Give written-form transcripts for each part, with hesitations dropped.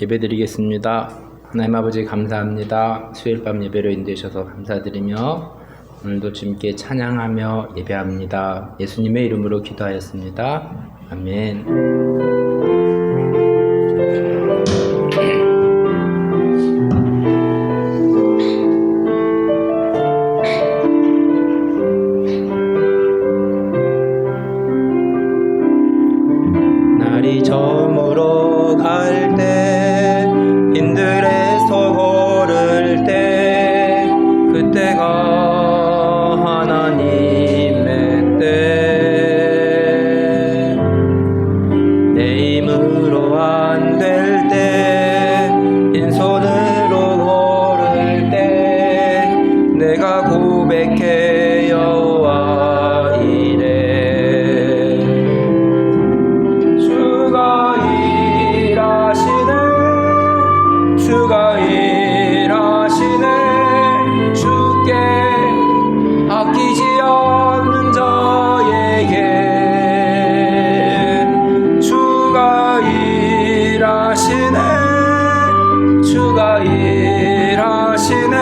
예배드리겠습니다. 하나님 아버지 감사합니다. 수요일 밤 예배로 인도해주셔서 감사드리며 오늘도 주님께 찬양하며 예배합니다. 예수님의 이름으로 기도하였습니다. 아멘. 날이 저물어 갈 때 빈들에서 걸을 때 그때가 하나님의 때 내 힘으로 안 될 때 빈손으로 걸을 때 내가 고백해 여호와 이래 주가 일하시네 주께 아끼지 않는 자에게 주가 일하시네 주가 일하시네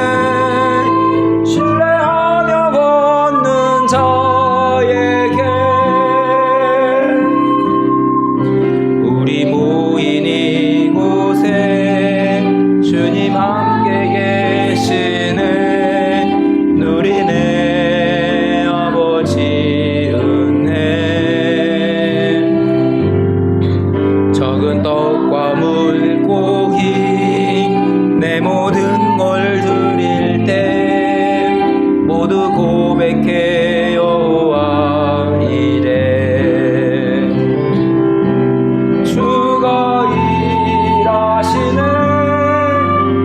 신뢰하며 걷는 자에게 우리 모인 이곳에 주님 함께 계시네 누리네 아버지 은혜 적은 떡과 물고기 내 모든 걸 드릴 때 모두 고백해 여호와 이래 주가 일하시네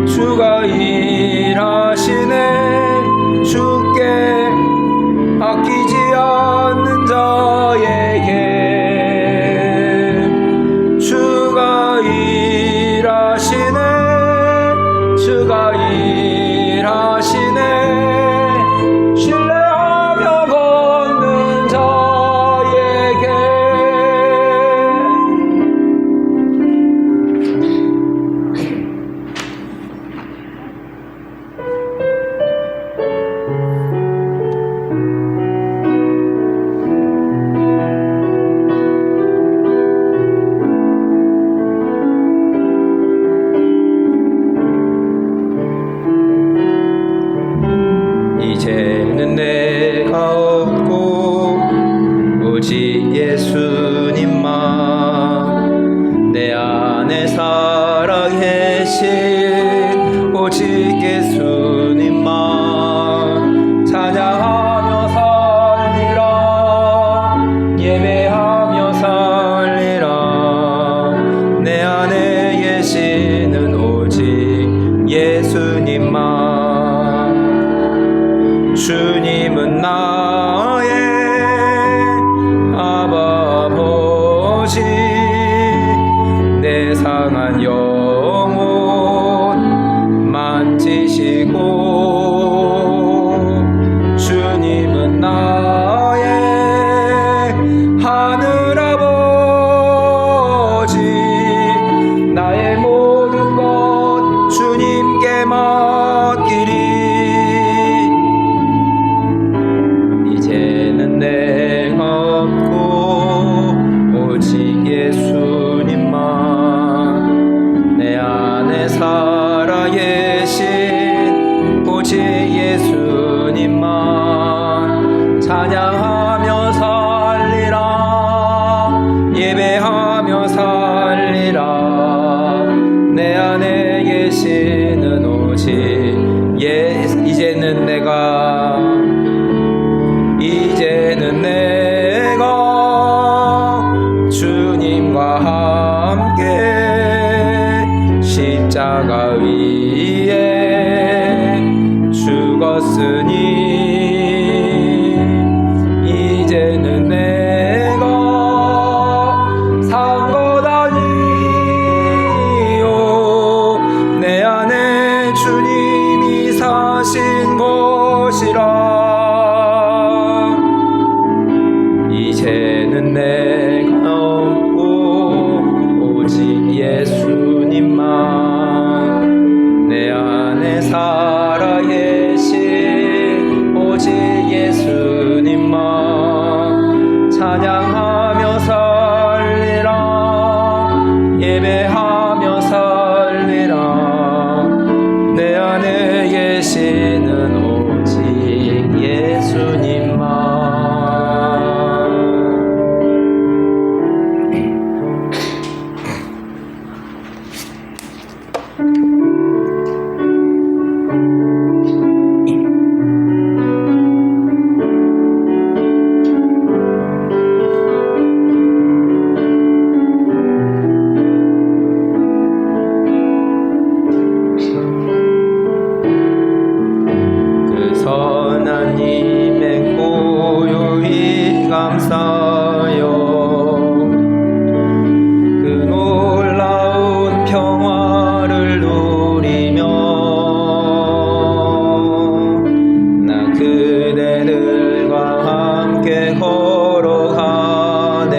주가 일하시네 주께 아끼지 않는 자에게 주가 일하시네 주가 일하시네 신뢰하며 걷는 자에게 이제는 내가 없고 오직 예수님만 내 안에 살아계신 오직 예수님만 찬양하며 살리라 예배하며 살리라 내 안에 계시는 오직 예수님만 주님은 나의 아버지 내 상한 영혼 만지시고 주님은 나의 하늘아버지 나의 모든 것 주님께 맡기리 이제는 내가 없고 오직 예수님만 내 안에 살아계신 오직 예수님만 찬양하며 살리라 예배하며 살리라 내 안에 계시는 오직 이제는 내가 주님과 함께 십자가 위에 죽었으니 이제는 내가 산 것 아니요 내 안에 주님이 사신 것이라 이제는 내가 없고 오직 예수 예수님만 내 안에 살아계신 오직 예수님만 찬양하며 살리라 예배하며 살리라 내 안에 계시는 오직 예수님만. 하나님의 고요히 감사여 그 놀라운 평화를 누리며 나 그대들과 함께 걸어가네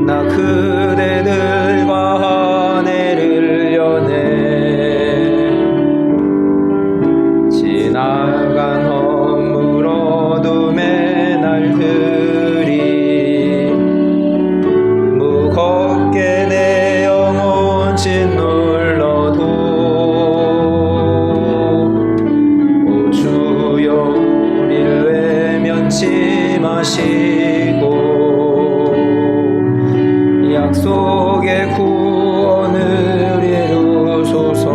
나 그대들과 하늘을 여네 지나간 허물 어둠의 날들이 무겁게 내 영혼 짓눌러도 오 주여 우릴 외면치 마시고 약속의 구원을 이루소서.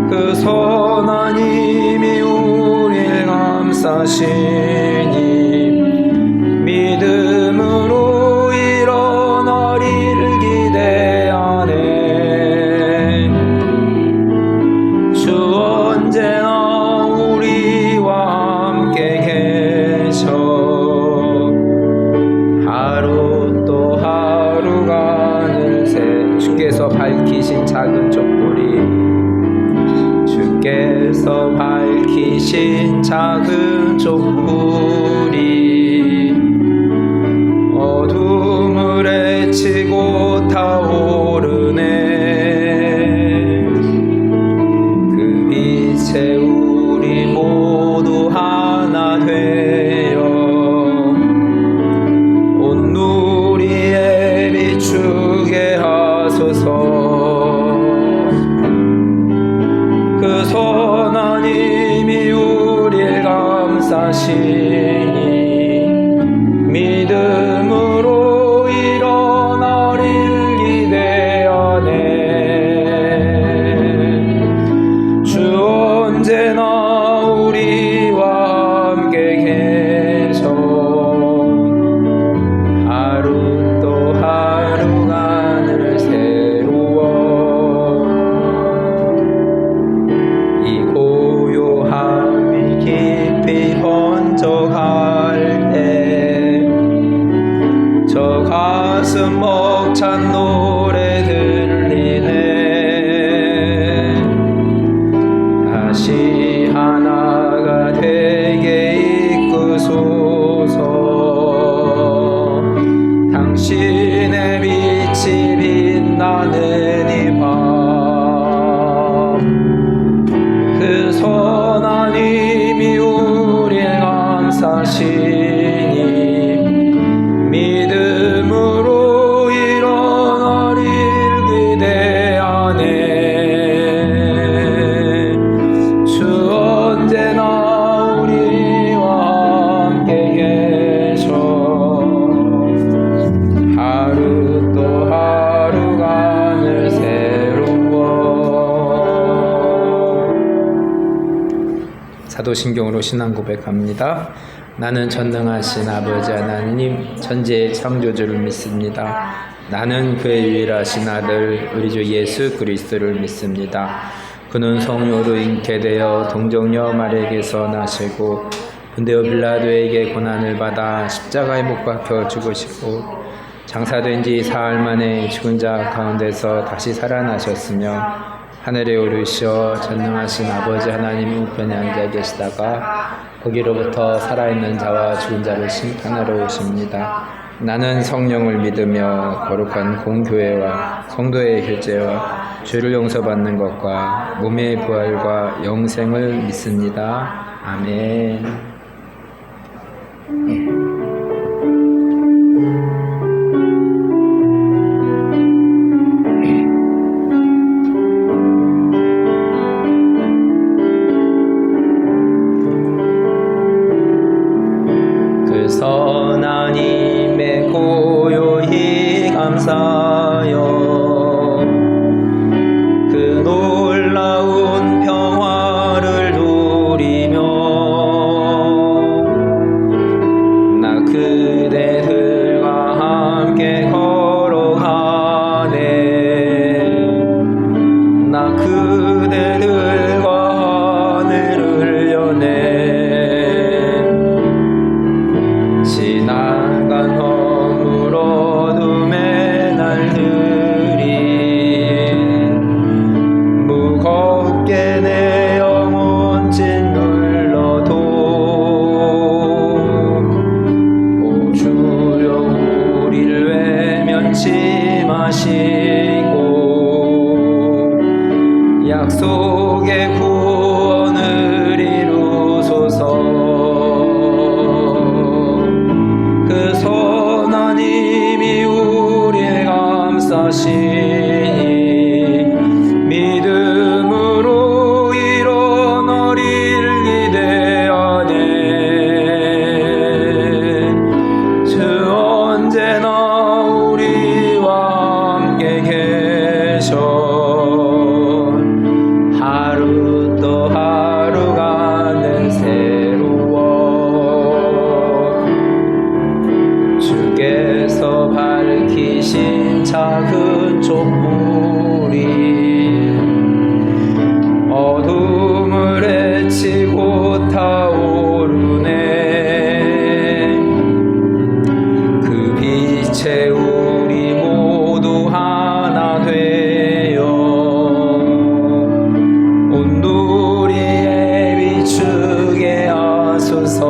그 선한 힘이 우릴 감싸시니 믿음으로 일어나리를 기대하네 주 언제나 우리와 함께 계셔 하루 또 하루가 늘새 주께서 밝히신 작은 촛불이 주께서 밝히신 작은 촛불이 어둠을 헤치고 타오르네 그 빛에 우리 모두 하나 되어 온누리에 비추게 하소서. 그 선한 힘이 우릴 감싸시니 믿음으로 일어나리를 기대하네 주 언제나 우리와 함께 계셔 하루 또 하루가 늘 새로워 이 고요함이 깊이 번져갈 때 저 가슴 벅찬 노래 들리네 다시 하나가 되게 이끄소서. 당신의 빛이 빛나는 이 밤 그 선한 힘이 우릴 감싸시니 믿음으로 일어나리를 기대하네 주 언제나 우리와 함께 계셔 하루 또 하루가 늘 새로워. 사도신경으로 신앙 고백합니다. 나는 전능하신 아버지 하나님 천지의 창조주를 믿습니다. 나는 그의 유일하신 아들 우리 주 예수 그리스도를 믿습니다. 그는 성령으로 잉태되어 동정녀 마리아에게서 나시고 본디오 빌라도에게 고난을 받아 십자가에 못 박혀 죽으시고 장사된 지 사흘 만에 죽은 자 가운데서 다시 살아나셨으며 하늘에 오르시어 전능하신 아버지 하나님 우편에 앉아 계시다가 거기로부터 살아있는 자와 죽은 자를 심판하러 오십니다. 나는 성령을 믿으며 거룩한 공교회와 성도의 교제와 죄를 용서받는 것과 몸의 부활과 영생을 믿습니다. 아멘. 그 선한 힘에 고요히 감사하여 그 놀라운 평화를 누리며 나 그대들과 함께 걸어가네. 나 그대들과 하늘을 여네. 지나간 허물 어둠의 날들이 무겁게 내 영혼 짓눌러도 오 주여 우릴 외면치 마시고 약속의 구원을 이루소서. 그 선한 힘이 우리를 감싸시니 믿음으로 일어나리를 기대하네. 주 언제나 우리와 함께 계셔. 하루 또 하루가 늘 새로워. 주께서 밝히신 작은 촛불이 어둠을 헤치고 타오르네. 그 빛에 우리 모두 하나 되어 온누리에 비추게 하소서.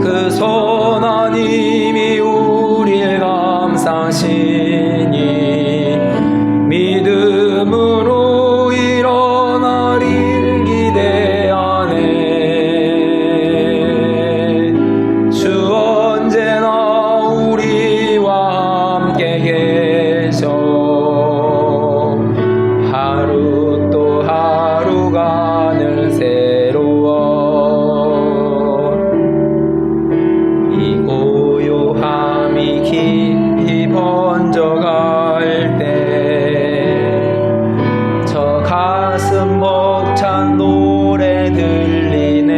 그 선한 힘이 우리를 감싸시니 믿음으로 일어나리를 기대하네. 주 언제나 우리와 함께 계셔. 하루 또 하루가 늘 새로워. 이 고요함이 깊이 번져갈 때 저 가슴 벅찬 노래 들리네.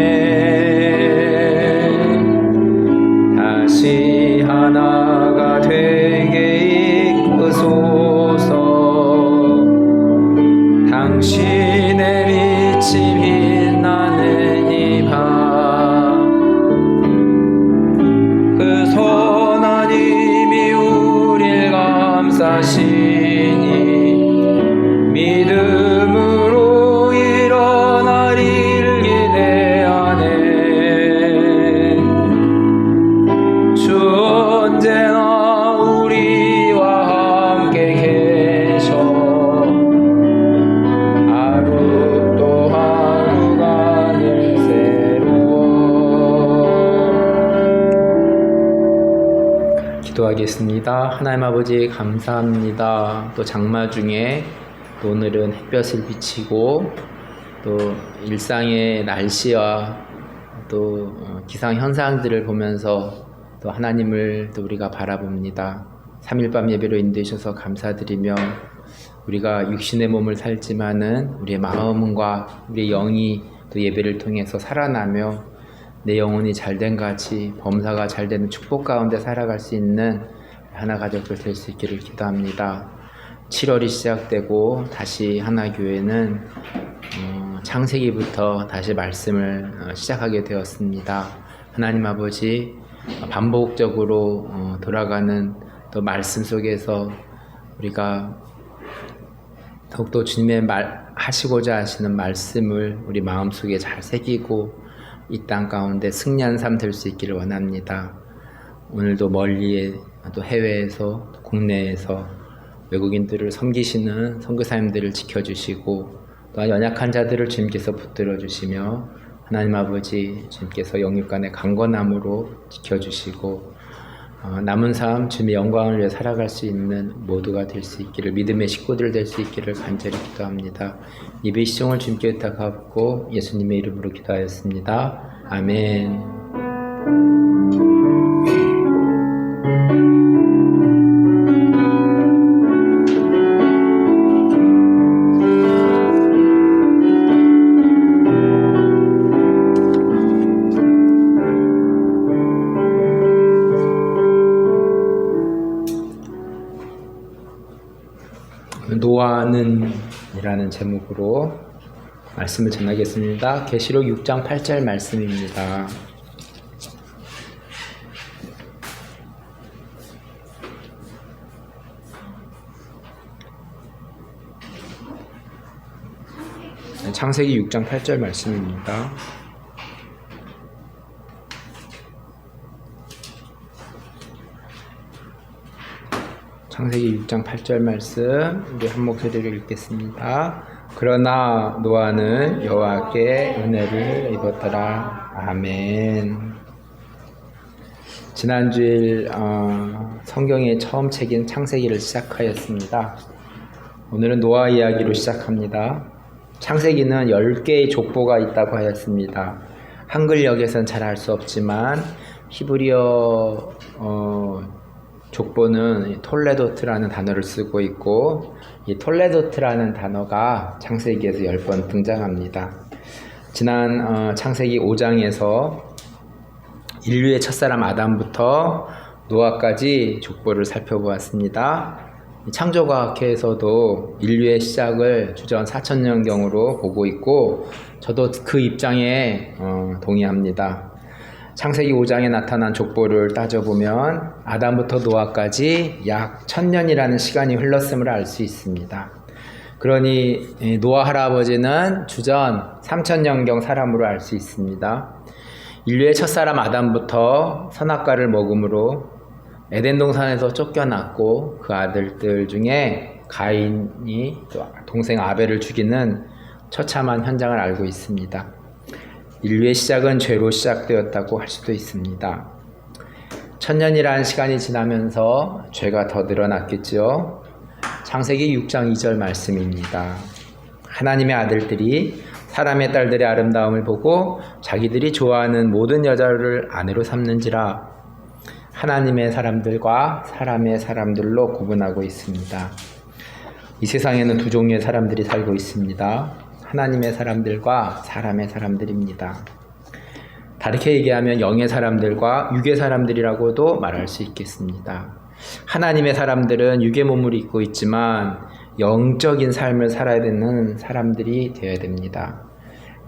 다시 하나가 되게 이끄소서. 당신의 빛이 빛나는 이 밤, 그 선한 힘이 우릴 감싸시니 믿음으로 일어나리를 기대하네. 주 언제나 우리와 함께 계셔. 하루 또 하루가 늘 새로워. 기도하겠습니다. 하나님 아버지 감사합니다. 또 장마 중에 또 오늘은 햇볕을 비치고 또 일상의 날씨와 또 기상 현상들을 보면서 또 하나님을 또 우리가 바라봅니다. 3일 밤 예배로 인도해주셔서 감사드리며 우리가 육신의 몸을 살지만은 우리의 마음과 우리의 영이 또 예배를 통해서 살아나며 내 영혼이 잘된 같이 범사가 잘되는 축복 가운데 살아갈 수 있는 하나 가족들 될 수 있기를 기도합니다. 7월이 시작되고 다시 하나교회는 창세기부터 다시 말씀을 시작하게 되었습니다. 하나님 아버지 반복적으로 돌아가는 또 말씀 속에서 우리가 더욱더 주님의 하시고자 하시는 말씀을 우리 마음속에 잘 새기고 이 땅 가운데 승리한 삶 될 수 있기를 원합니다. 오늘도 멀리에 또 해외에서 또 국내에서 외국인들을 섬기시는 선교사님들을 지켜주시고 또한 연약한 자들을 주님께서 붙들어 주시며 하나님 아버지 주님께서 영육간의 강건함으로 지켜주시고 남은 삶 주님의 영광을 위해 살아갈 수 있는 모두가 될 수 있기를, 믿음의 식구들 될 수 있기를 간절히 기도합니다. 예배 시종을 주님께 부탁하고 예수님의 이름으로 기도하였습니다. 아멘. 노아는 이라는 제목으로 말씀을 전하겠습니다. 계시록 6장 8절 말씀입니다. 창세기 6장 8절 말씀입니다. 창세기 6장 8절 말씀 우리 한 목소리로 읽겠습니다. 그러나 노아는 여호와께 은혜를 입었더라. 아멘. 지난주일 성경의 처음 책인 창세기를 시작하였습니다. 오늘은 노아 이야기로 시작합니다. 창세기는 10개의 족보가 있다고 하였습니다. 한글역에선 잘 알 수 없지만 히브리어 족보는 톨레도트라는 단어를 쓰고 있고, 이 톨레도트라는 단어가 창세기에서 10번 등장합니다. 지난 창세기 5장에서 인류의 첫사람 아담부터 노아까지 족보를 살펴보았습니다. 창조과학회에서도 인류의 시작을 주전 4000년경으로 보고 있고, 저도 그 입장에 동의합니다. 창세기 5장에 나타난 족보를 따져보면 아담부터 노아까지 약 1000년이라는 시간이 흘렀음을 알 수 있습니다. 그러니 노아 할아버지는 주전 3000년경 사람으로 알 수 있습니다. 인류의 첫사람 아담부터 선악과를 먹음으로 에덴 동산에서 쫓겨났고, 그 아들들 중에 가인이 동생 아벨을 죽이는 처참한 현장을 알고 있습니다. 인류의 시작은 죄로 시작되었다고 할 수도 있습니다. 1000년이라는 시간이 지나면서 죄가 더 늘어났겠죠. 창세기 6장 2절 말씀입니다. 하나님의 아들들이 사람의 딸들의 아름다움을 보고 자기들이 좋아하는 모든 여자를 아내로 삼는지라. 하나님의 사람들과 사람의 사람들로 구분하고 있습니다. 이 세상에는 두 종류의 사람들이 살고 있습니다. 하나님의 사람들과 사람의 사람들입니다. 다르게 얘기하면 영의 사람들과 육의 사람들이라고도 말할 수 있겠습니다. 하나님의 사람들은 육의 몸을 입고 있지만 영적인 삶을 살아야 되는 사람들이 되어야 됩니다.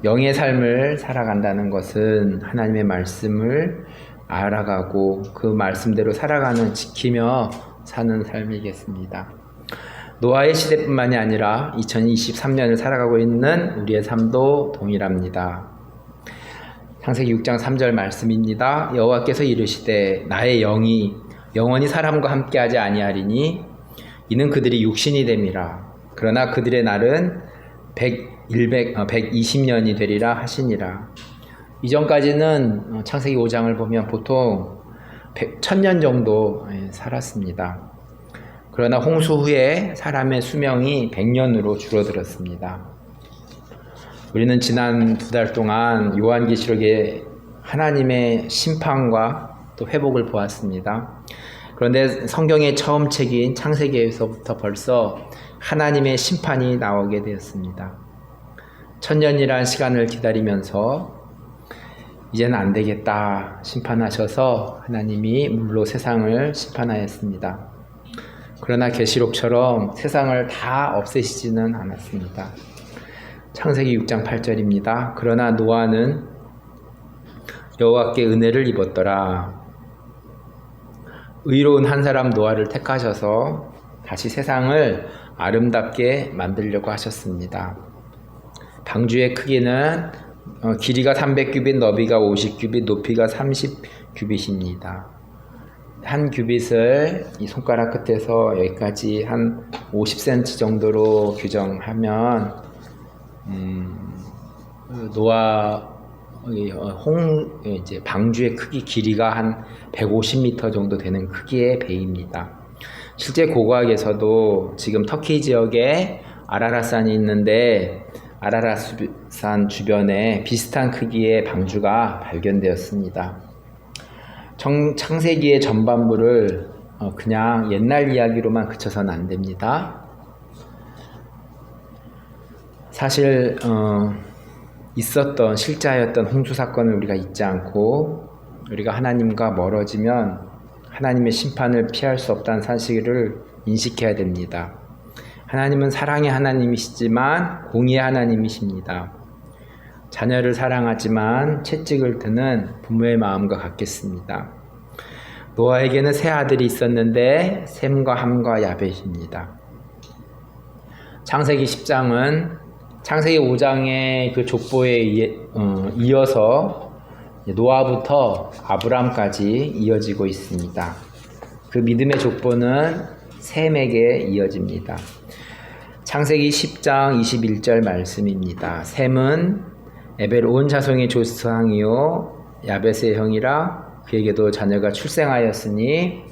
영의 삶을 살아간다는 것은 하나님의 말씀을 알아가고 그 말씀대로 살아가는, 지키며 사는 삶이겠습니다. 노아의 시대뿐만이 아니라 2023년을 살아가고 있는 우리의 삶도 동일합니다. 창세기 6장 3절 말씀입니다. 여호와께서 이르시되 나의 영이 영원히 사람과 함께하지 아니하리니 이는 그들이 육신이 됨이라. 그러나 그들의 날은 120년이 되리라 하시니라. 이전까지는 창세기 5장을 보면 보통 1000년 정도 살았습니다. 그러나 홍수 후에 사람의 수명이 100년으로 줄어들었습니다. 우리는 지난 2달 동안 요한계시록의 하나님의 심판과 또 회복을 보았습니다. 그런데 성경의 처음 책인 창세기에서부터 벌써 하나님의 심판이 나오게 되었습니다. 1000년이라는 시간을 기다리면서 이제는 안 되겠다 심판하셔서 하나님이 물로 세상을 심판하였습니다. 그러나 계시록처럼 세상을 다 없애시지는 않았습니다. 창세기 6장 8절입니다. 그러나 노아는 여호와께 은혜를 입었더라. 의로운 한 사람 노아를 택하셔서 다시 세상을 아름답게 만들려고 하셨습니다. 방주의 크기는 길이가 300규빗, 너비가 50규빗, 높이가 30규빗입니다. 한 규빗을 이 손가락 끝에서 여기까지 한 50cm 정도로 규정하면 노아 이제 방주의 크기 길이가 한 150m 정도 되는 크기의 배입니다. 실제 고고학에서도 지금 터키 지역에 아라랏산이 있는데 아라랏산 주변에 비슷한 크기의 방주가 발견되었습니다. 창세기의 전반부를 그냥 옛날 이야기로만 그쳐서는 안 됩니다. 사실 있었던 실제하였던 홍수 사건을 우리가 잊지 않고 우리가 하나님과 멀어지면 하나님의 심판을 피할 수 없다는 사실을 인식해야 됩니다. 하나님은 사랑의 하나님이시지만 공의의 하나님이십니다. 자녀를 사랑하지만 채찍을 드는 부모의 마음과 같겠습니다. 노아에게는 세 아들이 있었는데 셈과 함과 야벳입니다. 창세기 10장은 창세기 5장의 그 족보에 이어서 노아부터 아브람까지 이어지고 있습니다. 그 믿음의 족보는 셈에게 이어집니다. 창세기 10장 21절 말씀입니다. 셈은 에벨 온 자손의 조상이요 야벳의 형이라 그에게도 자녀가 출생하였으니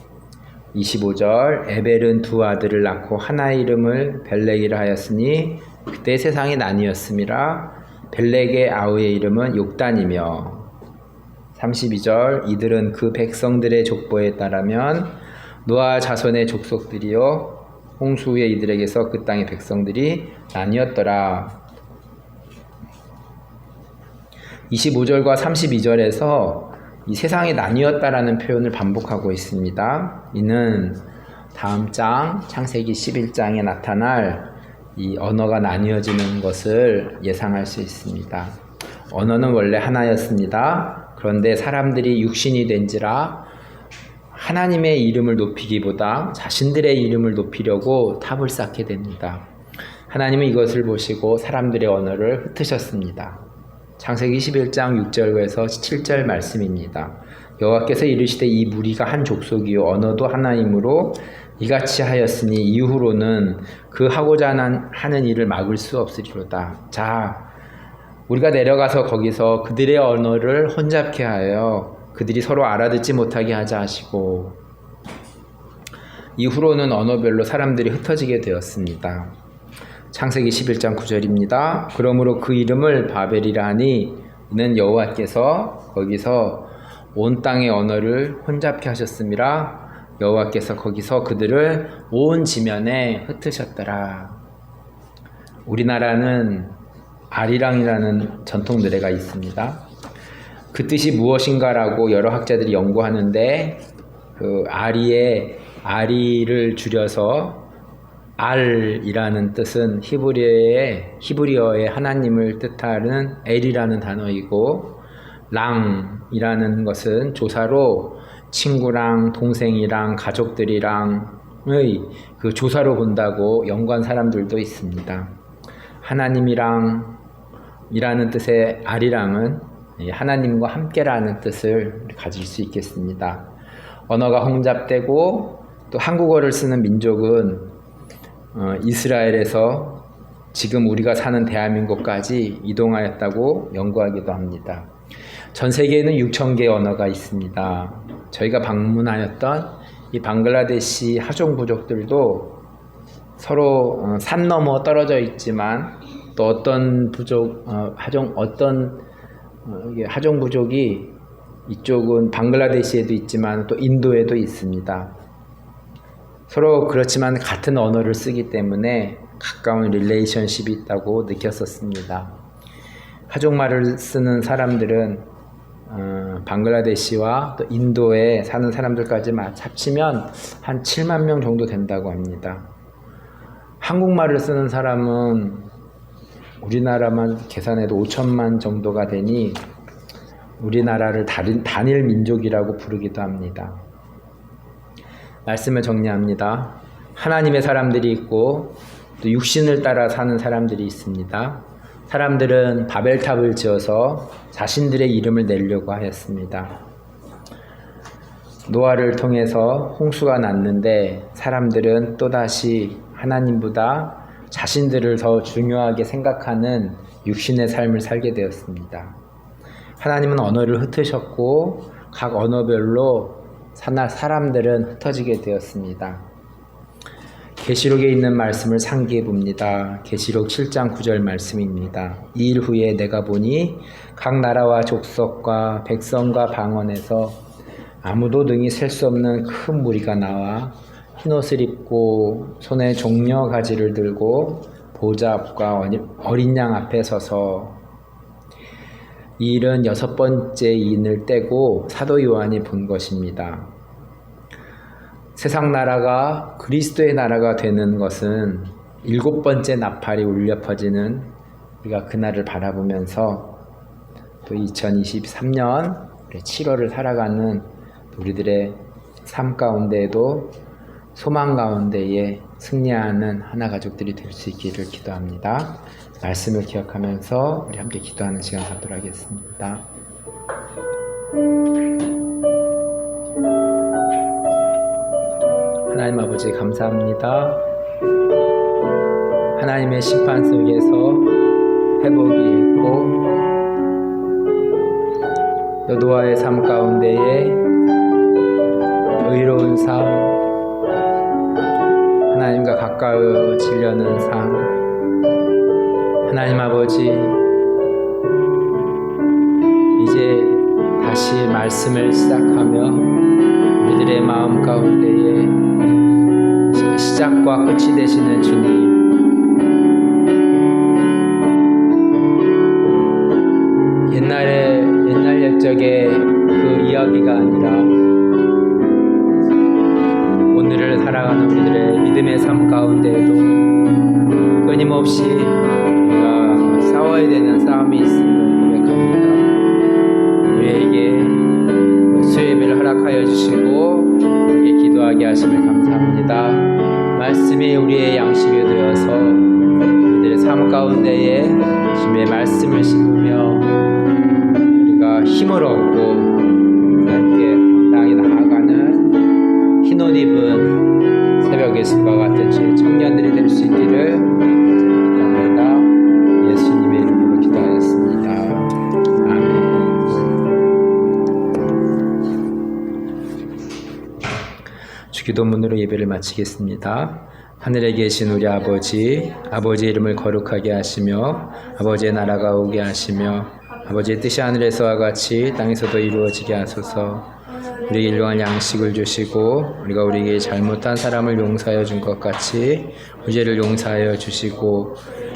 25절 에벨은 두 아들을 낳고 하나의 이름을 벨렉이라 하였으니 그때 세상이 나뉘었음이라 벨렉의 아우의 이름은 욕단이며 32절 이들은 그 백성들의 족보에 따르면 노아 자손의 족속들이요 홍수 후에 이들에게서 그 땅의 백성들이 나뉘었더라. 25절과 32절에서 이 세상이 나뉘었다라는 표현을 반복하고 있습니다. 이는 다음 장 창세기 11장에 나타날 이 언어가 나뉘어지는 것을 예상할 수 있습니다. 언어는 원래 하나였습니다. 그런데 사람들이 육신이 된지라 하나님의 이름을 높이기보다 자신들의 이름을 높이려고 탑을 쌓게 됩니다. 하나님은 이것을 보시고 사람들의 언어를 흩으셨습니다. 창세기 11장 6절에서 7절 말씀입니다. 여호와께서 이르시되 이 무리가 한 족속이요 언어도 하나이므로 이같이 하였으니 이후로는 그 하고자 하는 일을 막을 수 없으리로다. 자, 우리가 내려가서 거기서 그들의 언어를 혼잡케 하여 그들이 서로 알아듣지 못하게 하자 하시고 이후로는 언어별로 사람들이 흩어지게 되었습니다. 창세기 11장 9절입니다. 그러므로 그 이름을 바벨이라 하니 이는 여호와께서 거기서 온 땅의 언어를 혼잡케 하셨음이라 여호와께서 거기서 그들을 온 지면에 흩으셨더라. 우리나라는 아리랑이라는 전통 노래가 있습니다. 그 뜻이 무엇인가라고 여러 학자들이 연구하는데 그 아리를 줄여서 알이라는 뜻은 히브리어의 하나님을 뜻하는 엘이라는 단어이고 랑이라는 것은 조사로 친구랑 동생이랑 가족들이랑의 그 조사로 본다고 연구한 사람들도 있습니다. 하나님이랑 이라는 뜻의 아리랑은 하나님과 함께라는 뜻을 가질 수 있겠습니다. 언어가 혼잡되고 또 한국어를 쓰는 민족은 이스라엘에서 지금 우리가 사는 대한민국까지 이동하였다고 연구하기도 합니다. 전 세계에는 6,000개의 언어가 있습니다. 저희가 방문하였던 이 방글라데시 하종 부족들도 서로 산 너머 떨어져 있지만 또 어떤 하종 부족이 이쪽은 방글라데시에도 있지만 또 인도에도 있습니다. 서로 그렇지만 같은 언어를 쓰기 때문에 가까운 릴레이션십이 있다고 느꼈었습니다. 하종말을 쓰는 사람들은 방글라데시와 또 인도에 사는 사람들까지 합치면 한 7만 명 정도 된다고 합니다. 한국말을 쓰는 사람은 우리나라만 계산해도 5천만 정도가 되니 우리나라를 단일 민족이라고 부르기도 합니다. 말씀을 정리합니다. 하나님의 사람들이 있고 또 육신을 따라 사는 사람들이 있습니다. 사람들은 바벨탑을 지어서 자신들의 이름을 내려고 하였습니다. 노아를 통해서 홍수가 났는데 사람들은 또다시 하나님보다 자신들을 더 중요하게 생각하는 육신의 삶을 살게 되었습니다. 하나님은 언어를 흩으셨고 각 언어별로 사람들은 흩어지게 되었습니다. 계시록에 있는 말씀을 상기해 봅니다. 계시록 7장 9절 말씀입니다. 이 일 후에 내가 보니 각 나라와 족속과 백성과 방언에서 아무도 능히 셀 수 없는 큰 무리가 나와 흰옷을 입고 손에 종려 가지를 들고 보좌 앞과 어린 양 앞에 서서, 이 일은 6번째 인을 떼고 사도 요한이 본 것입니다. 세상 나라가 그리스도의 나라가 되는 것은 7번째 나팔이 울려 퍼지는 우리가 그날을 바라보면서 또 2023년 7월을 살아가는 우리들의 삶 가운데에도 소망 가운데에 승리하는 하나 가족들이 될 수 있기를 기도합니다. 말씀을 기억하면서 우리 함께 기도하는 시간 갖도록 하겠습니다. 하나님 아버지 감사합니다. 하나님의 심판 속에서 회복이 있고 또 노아의 삶 가운데에 의로운 삶, 하나님과 가까워지려는 삶, 하나님 아버지 이제 다시 말씀을 시작하며 우리들의 마음 가운데에 시작과 끝이 되시는 주님, 옛날 옛적의 그 이야기가 아니라 오늘을 살아가는 우리들의 믿음의 삶 가운데에도 끊임없이 우리가 싸워야 되는 싸움이 있음을 고백합니다. 우리에게 수예배를 허락하여 주시고 우리에게 기도하게 하심을 감사합니다. 말씀이 우리의 양식이 되어서 우리들의 삶 가운데에 주님의 말씀을 씹으며 우리가 힘을 얻고 함께 당당히 나아가는 흰옷 입은 새벽 예수와 같은 주의 청년들이 될 수 있기를 기도합니다. 예수님의 이름으로 기도하였습니다. 아멘. 주기도문으로 예배를 마치겠습니다. 하늘에 계신 우리 아버지, 아버지의 이름을 거룩하게 하시며 아버지의 나라가 오게 하시며 아버지의 뜻이 하늘에서와 같이 땅에서도 이루어지게 하소서. 우리에게 일용할 양식을 주시고 우리가 우리에게 잘못한 사람을 용서하여 준 것 같이 우리 죄를 용서하여 주시고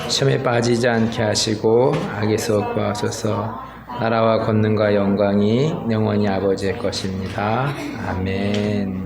시험에 빠지지 않게 하시고 악에서 구하소서. 나라와 권능과 영광이 영원히 아버지의 것입니다. 아멘.